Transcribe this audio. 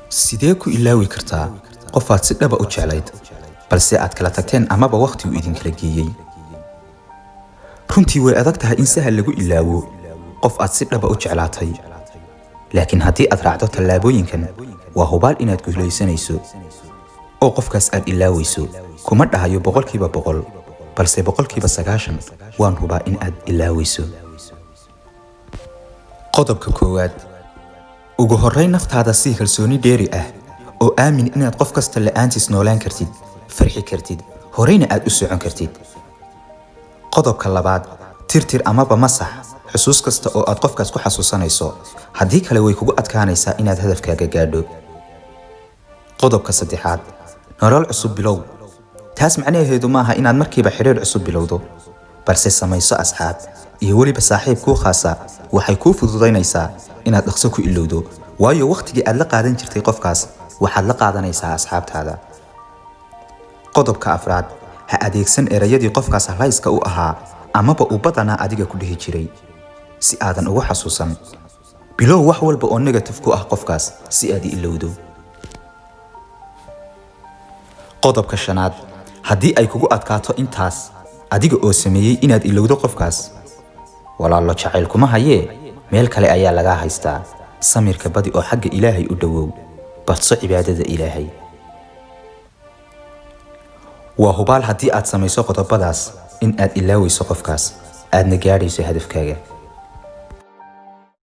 sidee ku ilaawi kartaa qof aad si dhaba u jeclayd balse aad kala tagteen amaba waqti uu idin kala geeyay? runtii way adag tahay in sahal lagu ilaawo qof aad si dhaba u jeclaatay, laakiin haddii aad raacdo tallaabooyinkan waa hubaal inaad guulaysanayso oo qofkaas aad ilaawayso. kuma dhahayo 100%, balse 90% waan hubaa in aad ilaawayso. qodobka koowaad, ugu horreyn naftaada sii kalsooni dheeri ah oo aamin inaad qof kasta la'aantiis noolaan kartid, farxi kartid, horeyna aad u socon kartid. qodobka labaad, tirtir amaba masax xusuus kasta oo aad qofkaas ku xasuusanayso, haddii kale way kugu adkaanaysaa inaad hadafkaaga gaadho. qodobka saddexaad, nolol cusub bilow. taas macnaheedu maaha inaad markiiba xiriir cusub bilowdo, balse samayso asxaab iyo weliba saaxiib kuu khaasa. waxay kuu fududaynaysaa inaad dhaqso ku ilowdo, waayo waqtigii aad la qaadan jirtay qofkaas waxaad la qaadanaysaa asxaabtaada. qodobka afraad, ha adeegsan erayadii qofkaas halayska u ahaa amaba uu badanaa adiga ku dhihi jiray si aadan ugu xasuusan. bilow wax walba oo negative ku ah qofkaas si aad ilowdo. qodobka shanaad, haddii ay kugu adkaato intaas adiga oo sameeyey inaad ilowdo qofkaas, walaalo jacayl kuma hayee meel kale ayaa laga haystaa. samirka badi oo xagga Ilaahay u dhawow, badso cibaadada Ilaahay. waa hubaal haddii aad samayso qodobadaas in aad ilaawayso qofkaas aadna gaadhayso hadafkaaga.